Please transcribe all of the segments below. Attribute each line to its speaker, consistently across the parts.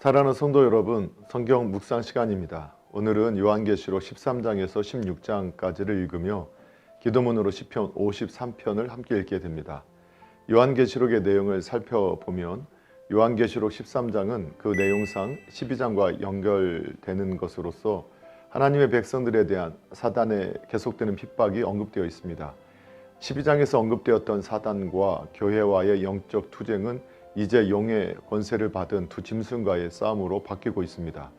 Speaker 1: 사랑하는 성도 여러분, 성경 묵상 시간입니다. 오늘은 요한계시록 13장에서 16장까지를 읽으며 기도문으로 시편 53편을 함께 읽게 됩니다. 요한계시록의 내용을 살펴보면 요한계시록 13장은 그 내용상 12장과 연결되는 것으로서 하나님의 백성들에 대한 사단의 계속되는 핍박이 언급되어 있습니다. 12장에서 언급되었던 사단과 교회와의 영적 투쟁은 이제 용의 권세를 받은 두 짐승과의 싸움으로 바뀌고 있습니다.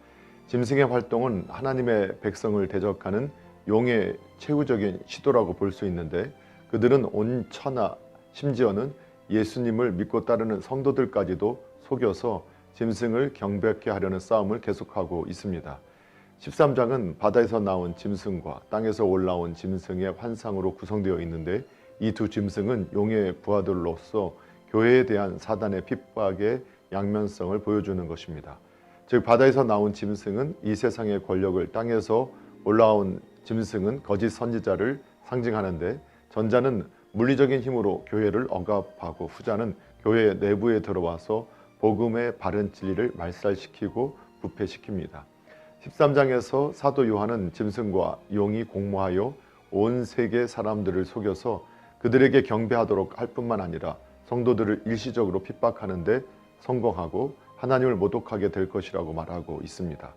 Speaker 1: 짐승의 활동은 하나님의 백성을 대적하는 용의 최후적인 시도라고 볼 수 있는데, 그들은 온 천하, 심지어는 예수님을 믿고 따르는 성도들까지도 속여서 짐승을 경배케 하려는 싸움을 계속하고 있습니다. 13장은 바다에서 나온 짐승과 땅에서 올라온 짐승의 환상으로 구성되어 있는데, 이 두 짐승은 용의 부하들로서 교회에 대한 사단의 핍박의 양면성을 보여주는 것입니다. 즉, 바다에서 나온 짐승은 이 세상의 권력을, 땅에서 올라온 짐승은 거짓 선지자를 상징하는데, 전자는 물리적인 힘으로 교회를 억압하고 후자는 교회 내부에 들어와서 복음의 바른 진리를 말살시키고 부패시킵니다. 13장에서 사도 요한은 짐승과 용이 공모하여 온 세계 사람들을 속여서 그들에게 경배하도록 할 뿐만 아니라 성도들을 일시적으로 핍박하는데 성공하고 하나님을 모독하게 될 것이라고 말하고 있습니다.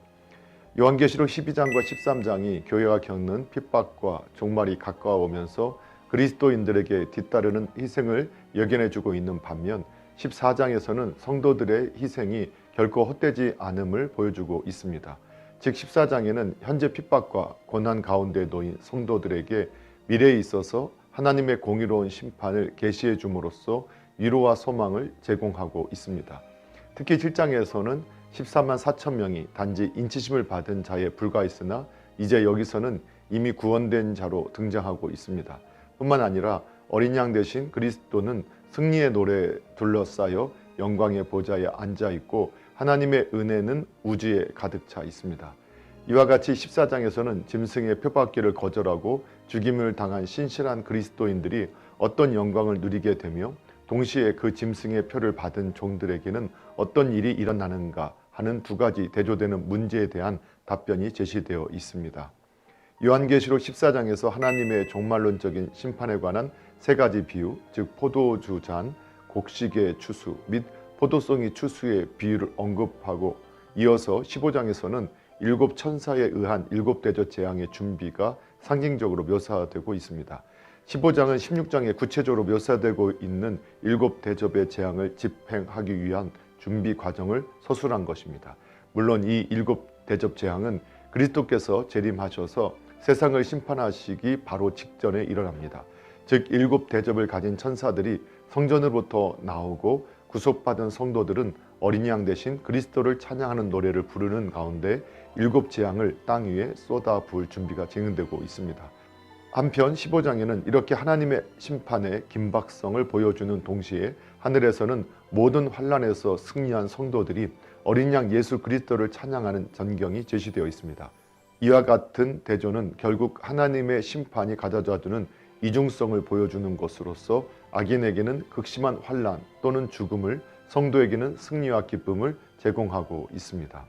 Speaker 1: 요한계시록 12장과 13장이 교회가 겪는 핍박과 종말이 가까워오면서 그리스도인들에게 뒤따르는 희생을 예견해주고 있는 반면, 14장에서는 성도들의 희생이 결코 헛되지 않음을 보여주고 있습니다. 즉, 14장에는 현재 핍박과 고난 가운데 놓인 성도들에게 미래에 있어서 하나님의 공의로운 심판을 계시해 줌으로써 위로와 소망을 제공하고 있습니다. 특히 7장에서는 14만 4천 명이 단지 인치심을 받은 자에 불과했으나 이제 여기서는 이미 구원된 자로 등장하고 있습니다. 뿐만 아니라 어린 양 대신 그리스도는 승리의 노래에 둘러싸여 영광의 보좌에 앉아 있고 하나님의 은혜는 우주에 가득 차 있습니다. 이와 같이 14장에서는 짐승의 표받기를 거절하고 죽임을 당한 신실한 그리스도인들이 어떤 영광을 누리게 되며, 동시에 그 짐승의 표를 받은 종들에게는 어떤 일이 일어나는가 하는 두 가지 대조되는 문제에 대한 답변이 제시되어 있습니다. 요한계시록 14장에서 하나님의 종말론적인 심판에 관한 세 가지 비유, 즉 포도주 잔, 곡식의 추수 및 포도송이 추수의 비유를 언급하고, 이어서 15장에서는 일곱 천사에 의한 일곱 대접 재앙의 준비가 상징적으로 묘사되고 있습니다. 15장은 16장에 구체적으로 묘사되고 있는 일곱 대접의 재앙을 집행하기 위한 준비 과정을 서술한 것입니다. 물론 이 일곱 대접 재앙은 그리스도께서 재림하셔서 세상을 심판하시기 바로 직전에 일어납니다. 즉, 일곱 대접을 가진 천사들이 성전으로부터 나오고 구속받은 성도들은 어린 양 대신 그리스도를 찬양하는 노래를 부르는 가운데 일곱 재앙을 땅 위에 쏟아 부을 준비가 진행되고 있습니다. 한편 15장에는 이렇게 하나님의 심판의 긴박성을 보여주는 동시에 하늘에서는 모든 환난에서 승리한 성도들이 어린 양 예수 그리스도를 찬양하는 전경이 제시되어 있습니다. 이와 같은 대조는 결국 하나님의 심판이 가져다주는 이중성을 보여주는 것으로서 악인에게는 극심한 환난 또는 죽음을, 성도에게는 승리와 기쁨을 제공하고 있습니다.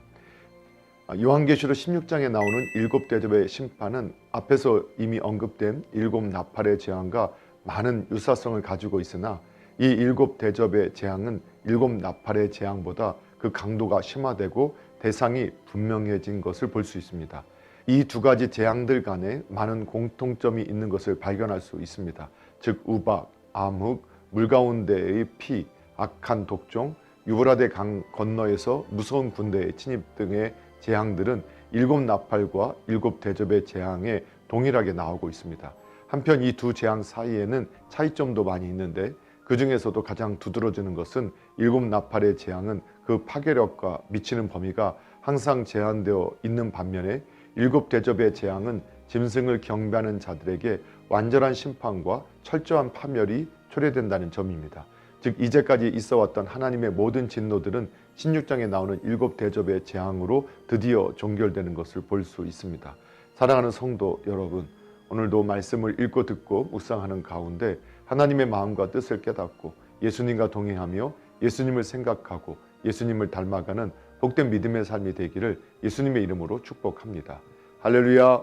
Speaker 1: 요한계시록 16장에 나오는 일곱 대접의 심판은 앞에서 이미 언급된 일곱 나팔의 재앙과 많은 유사성을 가지고 있으나, 이 일곱 대접의 재앙은 일곱 나팔의 재앙보다 그 강도가 심화되고 대상이 분명해진 것을 볼 수 있습니다. 이 두 가지 재앙들 간에 많은 공통점이 있는 것을 발견할 수 있습니다. 즉, 우박, 암흑, 물 가운데의 피, 악한 독종, 유브라데 강 건너에서 무서운 군대의 침입 등의 재앙들은 일곱 나팔과 일곱 대접의 재앙에 동일하게 나오고 있습니다. 한편 이 두 재앙 사이에는 차이점도 많이 있는데, 그 중에서도 가장 두드러지는 것은 일곱 나팔의 재앙은 그 파괴력과 미치는 범위가 항상 제한되어 있는 반면에, 일곱 대접의 재앙은 짐승을 경배하는 자들에게 완전한 심판과 철저한 파멸이 초래된다는 점입니다. 즉, 이제까지 있어왔던 하나님의 모든 진노들은 16장에 나오는 일곱 대접의 재앙으로 드디어 종결되는 것을 볼 수 있습니다. 사랑하는 성도 여러분, 오늘도 말씀을 읽고 듣고 묵상하는 가운데 하나님의 마음과 뜻을 깨닫고 예수님과 동행하며 예수님을 생각하고 예수님을 닮아가는 복된 믿음의 삶이 되기를 예수님의 이름으로 축복합니다. 할렐루야.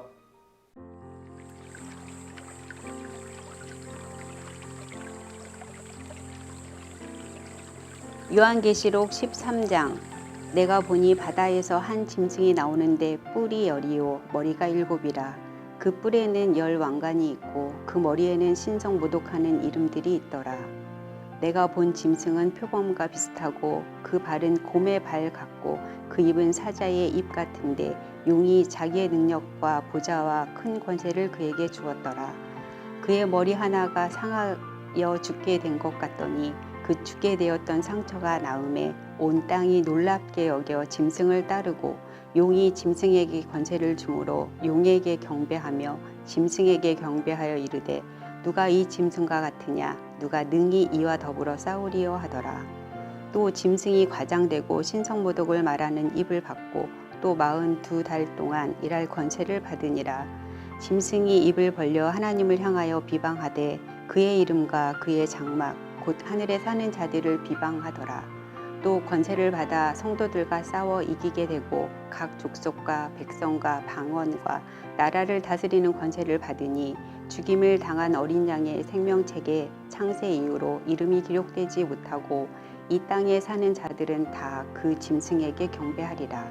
Speaker 2: 요한계시록 13장. 내가 보니 바다에서 한 짐승이 나오는데 뿔이 10이요 머리가 7이라. 그 뿔에는 10 왕관이 있고 그 머리에는 신성 모독하는 이름들이 있더라. 내가 본 짐승은 표범과 비슷하고 그 발은 곰의 발 같고 그 입은 사자의 입 같은데 용이 자기의 능력과 보좌와 큰 권세를 그에게 주었더라. 그의 머리 하나가 상하여 죽게 된 것 같더니 그 죽게 되었던 상처가 나음에 온 땅이 놀랍게 여겨 짐승을 따르고 용이 짐승에게 권세를 주므로 용에게 경배하며 짐승에게 경배하여 이르되 누가 이 짐승과 같으냐 누가 능히 이와 더불어 싸우리요 하더라. 또 짐승이 과장되고 신성모독을 말하는 입을 받고 또 42달 동안 일할 권세를 받으니라. 짐승이 입을 벌려 하나님을 향하여 비방하되 그의 이름과 그의 장막 곧 하늘에 사는 자들을 비방하더라. 또 권세를 받아 성도들과 싸워 이기게 되고 각 족속과 백성과 방언과 나라를 다스리는 권세를 받으니 죽임을 당한 어린 양의 생명책에 창세 이후로 이름이 기록되지 못하고 이 땅에 사는 자들은 다 그 짐승에게 경배하리라.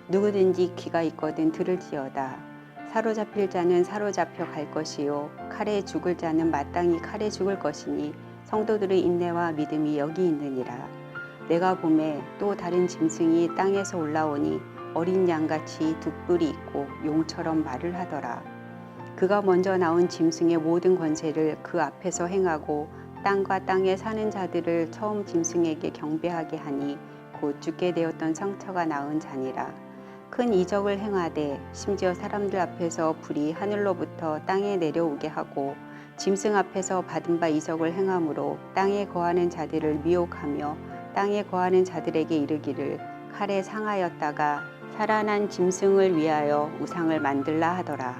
Speaker 2: 누구든지 귀가 있거든 들을지어다. 사로잡힐 자는 사로잡혀 갈 것이요 칼에 죽을 자는 마땅히 칼에 죽을 것이니 성도들의 인내와 믿음이 여기 있느니라. 내가 보매 또 다른 짐승이 땅에서 올라오니 어린 양같이 두 뿔이 있고 용처럼 말을 하더라. 그가 먼저 나온 짐승의 모든 권세를 그 앞에서 행하고 땅과 땅에 사는 자들을 처음 짐승에게 경배하게 하니 곧 죽게 되었던 상처가 나은 자니라. 큰 이적을 행하되 심지어 사람들 앞에서 불이 하늘로부터 땅에 내려오게 하고 짐승 앞에서 받은 바 이적을 행함으로 땅에 거하는 자들을 미혹하며 땅에 거하는 자들에게 이르기를 칼에 상하였다가 살아난 짐승을 위하여 우상을 만들라 하더라.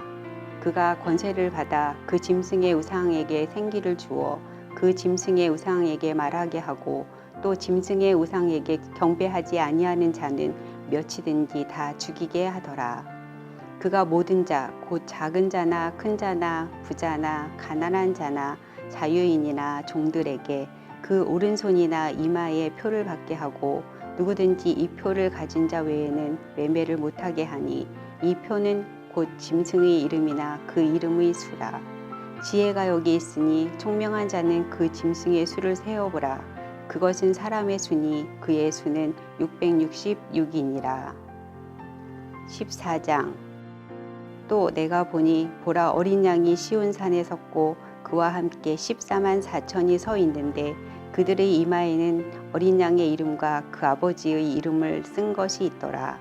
Speaker 2: 그가 권세를 받아 그 짐승의 우상에게 생기를 주어 그 짐승의 우상에게 말하게 하고 또 짐승의 우상에게 경배하지 아니하는 자는 몇이든지 다 죽이게 하더라. 그가 모든 자, 곧 작은 자나 큰 자나 부자나 가난한 자나 자유인이나 종들에게 그 오른손이나 이마에 표를 받게 하고 누구든지 이 표를 가진 자 외에는 매매를 못하게 하니 이 표는 곧 짐승의 이름이나 그 이름의 수라. 지혜가 여기 있으니 총명한 자는 그 짐승의 수를 세어보라. 그것은 사람의 수니 그의 수는 666이니라. 14장. 또 내가 보니 보라 어린 양이 시온산에 섰고 그와 함께 14만 4천이 서 있는데 그들의 이마에는 어린 양의 이름과 그 아버지의 이름을 쓴 것이 있더라.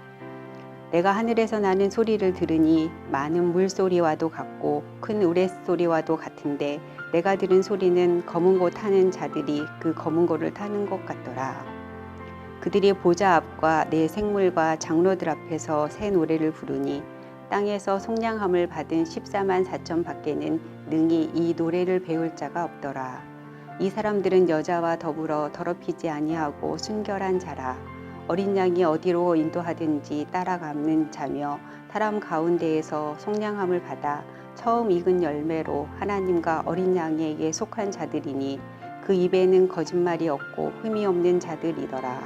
Speaker 2: 내가 하늘에서 나는 소리를 들으니 많은 물소리와도 같고 큰 우레소리와도 같은데 내가 들은 소리는 검은 고 타는 자들이 그 검은 고를 타는 것 같더라. 그들이 보좌 앞과 내 생물과 장로들 앞에서 새 노래를 부르니 땅에서 속량함을 받은 14만 4천 밖에는 능히 이 노래를 배울 자가 없더라. 이 사람들은 여자와 더불어 더럽히지 아니하고 순결한 자라. 어린 양이 어디로 인도하든지 따라가는 자며 사람 가운데에서 속량함을 받아 처음 익은 열매로 하나님과 어린 양에게 속한 자들이니 그 입에는 거짓말이 없고 흠이 없는 자들이더라.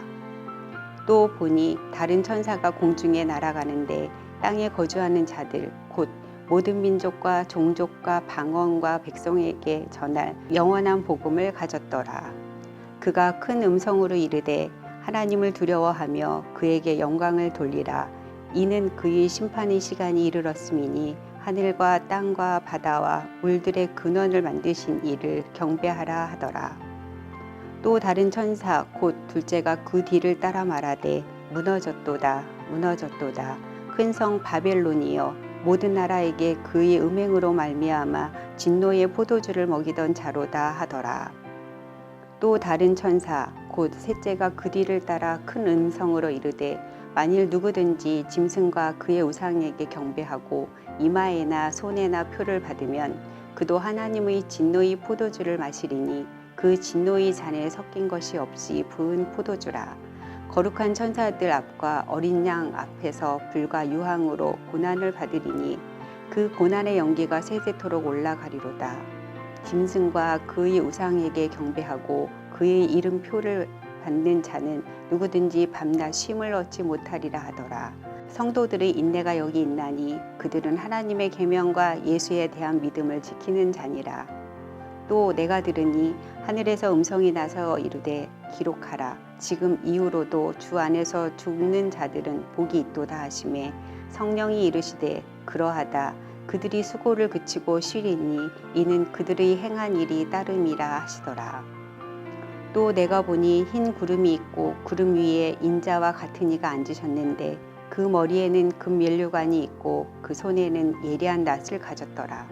Speaker 2: 또 보니 다른 천사가 공중에 날아가는데 땅에 거주하는 자들 곧 모든 민족과 종족과 방언과 백성에게 전할 영원한 복음을 가졌더라. 그가 큰 음성으로 이르되 하나님을 두려워하며 그에게 영광을 돌리라. 이는 그의 심판의 시간이 이르렀음이니 하늘과 땅과 바다와 물들의 근원을 만드신 이를 경배하라 하더라. 또 다른 천사 곧 둘째가 그 뒤를 따라 말하되 무너졌도다 무너졌도다 큰 성 바벨론이여 모든 나라에게 그의 음행으로 말미암아 진노의 포도주를 먹이던 자로다 하더라. 또 다른 천사 곧 셋째가 그 뒤를 따라 큰 음성으로 이르되 만일 누구든지 짐승과 그의 우상에게 경배하고 이마에나 손에나 표를 받으면 그도 하나님의 진노의 포도주를 마시리니 그 진노의 잔에 섞인 것이 없이 부은 포도주라. 거룩한 천사들 앞과 어린 양 앞에서 불과 유황으로 고난을 받으리니 그 고난의 연기가 세세토록 올라가리로다. 짐승과 그의 우상에게 경배하고 그의 이름표를 받는 자는 누구든지 밤낮 쉼을 얻지 못하리라 하더라. 성도들의 인내가 여기 있나니 그들은 하나님의 계명과 예수에 대한 믿음을 지키는 자니라. 또 내가 들으니 하늘에서 음성이 나서 이르되 기록하라. 지금 이후로도 주 안에서 죽는 자들은 복이 있도다 하시매 성령이 이르시되 그러하다. 그들이 수고를 그치고 쉬리니 이는 그들의 행한 일이 따름이라 하시더라. 또 내가 보니 흰 구름이 있고 구름 위에 인자와 같은 이가 앉으셨는데 그 머리에는 금면류관이 있고 그 손에는 예리한 낫을 가졌더라.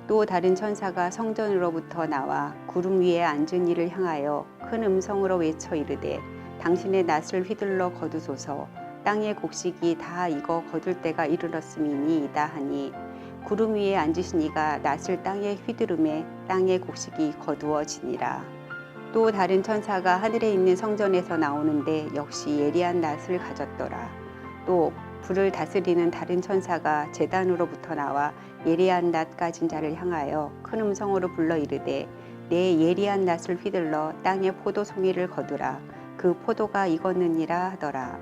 Speaker 2: 또 다른 천사가 성전으로부터 나와 구름 위에 앉은 이를 향하여 큰 음성으로 외쳐 이르되 당신의 낫을 휘둘러 거두소서. 땅의 곡식이 다 익어 거둘 때가 이르렀음이니이다 하니 구름 위에 앉으신 이가 낫을 땅에 휘두르매 땅의 곡식이 거두어지니라. 또 다른 천사가 하늘에 있는 성전에서 나오는데 역시 예리한 낫을 가졌더라. 또 불을 다스리는 다른 천사가 제단으로부터 나와 예리한 낫 가진 자를 향하여 큰 음성으로 불러 이르되 내 예리한 낫을 휘둘러 땅의 포도송이를 거두라. 그 포도가 익었느니라 하더라.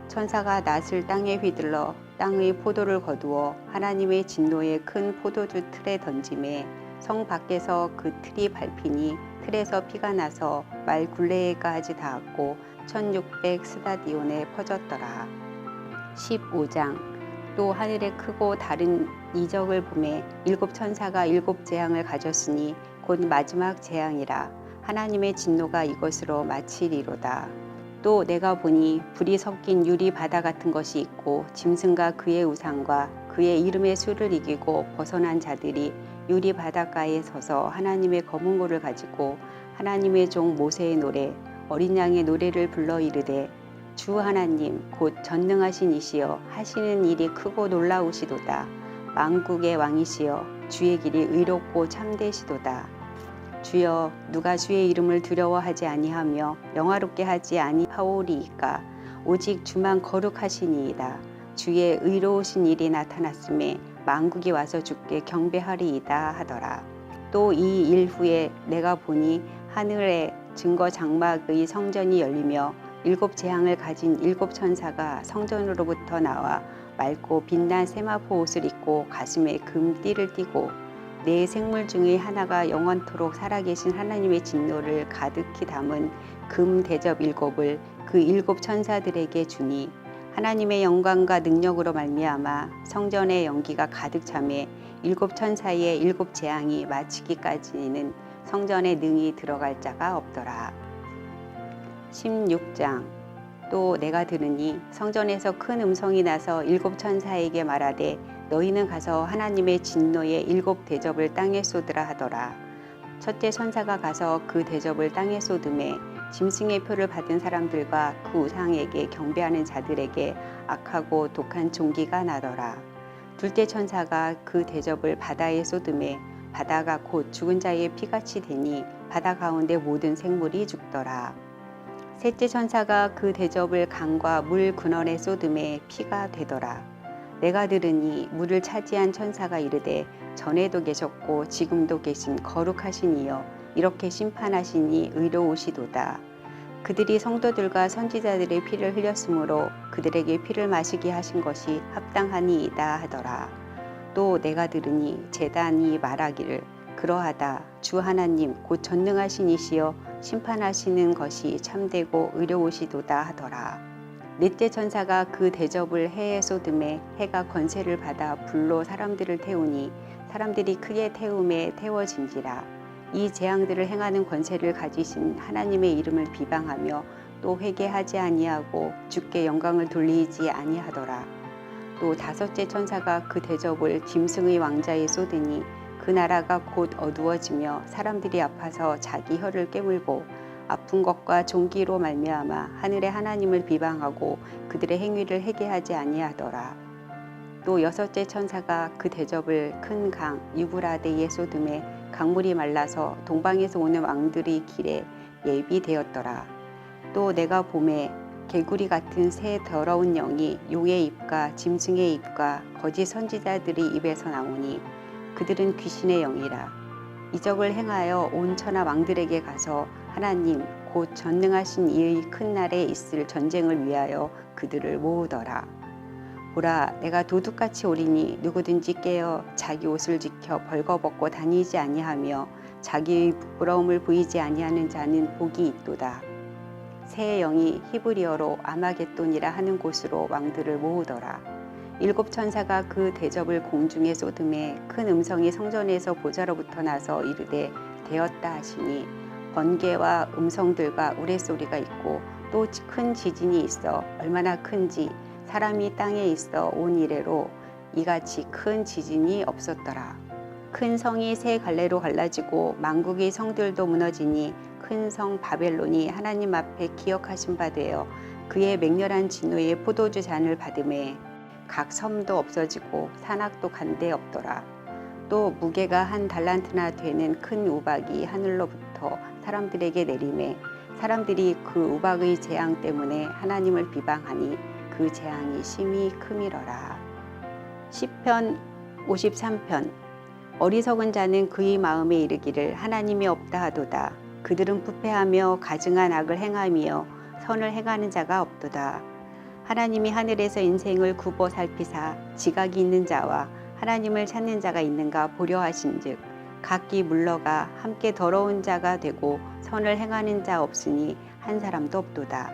Speaker 2: 천사가 낫을 땅에 휘둘러 땅의 포도를 거두어 하나님의 진노의 큰 포도주 틀에 던지매 성 밖에서 그 틀이 밟히니 틀에서 피가 나서 말 굴레에까지 닿았고 1600 스다디온에 퍼졌더라. 15장. 또 하늘에 크고 다른 이적을 보매 일곱 천사가 일곱 재앙을 가졌으니 곧 마지막 재앙이라. 하나님의 진노가 이것으로 마치리로다. 또 내가 보니 불이 섞인 유리 바다 같은 것이 있고 짐승과 그의 우상과 그의 이름의 수를 이기고 벗어난 자들이 유리 바닷가에 서서 하나님의 검은 고를 가지고 하나님의 종 모세의 노래 어린 양의 노래를 불러 이르되 주 하나님 곧 전능하신 이시여 하시는 일이 크고 놀라우시도다. 만국의 왕이시여 주의 길이 의롭고 참되시도다. 주여 누가 주의 이름을 두려워하지 아니하며 영화롭게 하지 아니하오리이까. 오직 주만 거룩하시니이다. 주의 의로우신 일이 나타났음에 만국이 와서 주께 경배하리이다 하더라. 또 이 일 후에 내가 보니 하늘의 증거 장막의 성전이 열리며 일곱 재앙을 가진 일곱 천사가 성전으로부터 나와 맑고 빛난 세마포 옷을 입고 가슴에 금띠를 띠고 네 생물 중의 하나가 영원토록 살아계신 하나님의 진노를 가득히 담은 금 대접 일곱을 그 일곱 천사들에게 주니 하나님의 영광과 능력으로 말미암아 성전의 연기가 가득 차매 일곱 천사의 일곱 재앙이 마치기까지는 성전에 능히 들어갈 자가 없더라. 16장. 또 내가 들으니 성전에서 큰 음성이 나서 일곱 천사에게 말하되 너희는 가서 하나님의 진노의 일곱 대접을 땅에 쏟으라 하더라. 첫째 천사가 가서 그 대접을 땅에 쏟음에 짐승의 표를 받은 사람들과 그 우상에게 경배하는 자들에게 악하고 독한 종기가 나더라. 둘째 천사가 그 대접을 바다에 쏟음에 바다가 곧 죽은 자의 피같이 되니 바다 가운데 모든 생물이 죽더라. 셋째 천사가 그 대접을 강과 물 근원에 쏟음에 피가 되더라. 내가 들으니 물을 차지한 천사가 이르되 전에도 계셨고 지금도 계신 거룩하신 이여 이렇게 심판하시니 의로우시도다. 그들이 성도들과 선지자들의 피를 흘렸으므로 그들에게 피를 마시게 하신 것이 합당하니이다 하더라. 또 내가 들으니 제단이 말하기를 그러하다. 주 하나님 곧 전능하신 이시여 심판하시는 것이 참되고 의로우시도다 하더라. 넷째 천사가 그 대접을 해에 쏟음에 해가 권세를 받아 불로 사람들을 태우니 사람들이 크게 태움에 태워진지라. 이 재앙들을 행하는 권세를 가지신 하나님의 이름을 비방하며 또 회개하지 아니하고 주께 영광을 돌리지 아니하더라. 또 다섯째 천사가 그 대접을 짐승의 왕자에 쏟으니 그 나라가 곧 어두워지며 사람들이 아파서 자기 혀를 깨물고 아픈 것과 종기로 말미암아 하늘의 하나님을 비방하고 그들의 행위를 회개하지 아니하더라. 또 여섯째 천사가 그 대접을 큰 강 유브라데에 쏟음에 강물이 말라서 동방에서 오는 왕들의 길에 예비되었더라. 또 내가 봄에 개구리 같은 새 더러운 영이 용의 입과 짐승의 입과 거짓 선지자들의 입에서 나오니 그들은 귀신의 영이라. 이적을 행하여 온 천하 왕들에게 가서 하나님 곧 전능하신 이의 큰 날에 있을 전쟁을 위하여 그들을 모으더라. 보라, 내가 도둑같이 오리니 누구든지 깨어 자기 옷을 지켜 벌거벗고 다니지 아니하며 자기의 부끄러움을 보이지 아니하는 자는 복이 있도다. 새 영이 히브리어로 아마겟돈이라 하는 곳으로 왕들을 모으더라. 7 천사가 그 대접을 공중에 쏟음에 큰 음성이 성전에서 보좌로부터 나서 이르되 되었다 하시니 번개와 음성들과 우레소리가 있고 또 큰 지진이 있어 얼마나 큰지 사람이 땅에 있어 온 이래로 이같이 큰 지진이 없었더라. 큰 성이 세 갈래로 갈라지고 만국의 성들도 무너지니 큰 성 바벨론이 하나님 앞에 기억하신 바 되어 그의 맹렬한 진노의 포도주 잔을 받음에 각 섬도 없어지고 산악도 간데 없더라. 또 무게가 1 달란트나 되는 큰 우박이 하늘로부터 사람들에게 내림에 사람들이 그 우박의 재앙 때문에 하나님을 비방하니 그 재앙이 심히 크미러라. 시편 53편. 어리석은 자는 그의 마음에 이르기를 하나님이 없다 하도다. 그들은 부패하며 가증한 악을 행하며 선을 행하는 자가 없도다. 하나님이 하늘에서 인생을 굽어 살피사 지각이 있는 자와 하나님을 찾는 자가 있는가 보려 하신즉 각기 물러가 함께 더러운 자가 되고 선을 행하는 자 없으니 한 사람도 없도다.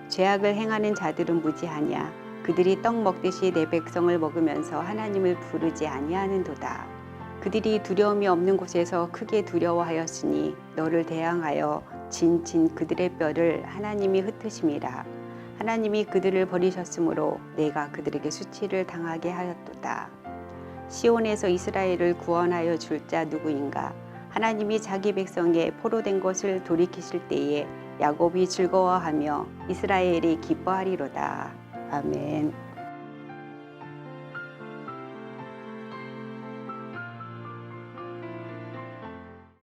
Speaker 2: 죄악을 행하는 자들은 무지하냐. 그들이 떡 먹듯이 내 백성을 먹으면서 하나님을 부르지 아니하는도다. 그들이 두려움이 없는 곳에서 크게 두려워하였으니 너를 대항하여 진친 그들의 뼈를 하나님이 흩으심이라. 하나님이 그들을 버리셨으므로 내가 그들에게 수치를 당하게 하였도다. 시온에서 이스라엘을 구원하여 줄 자 누구인가? 하나님이 자기 백성의 포로된 것을 돌이키실 때에 야곱이 즐거워하며 이스라엘이 기뻐하리로다. 아멘.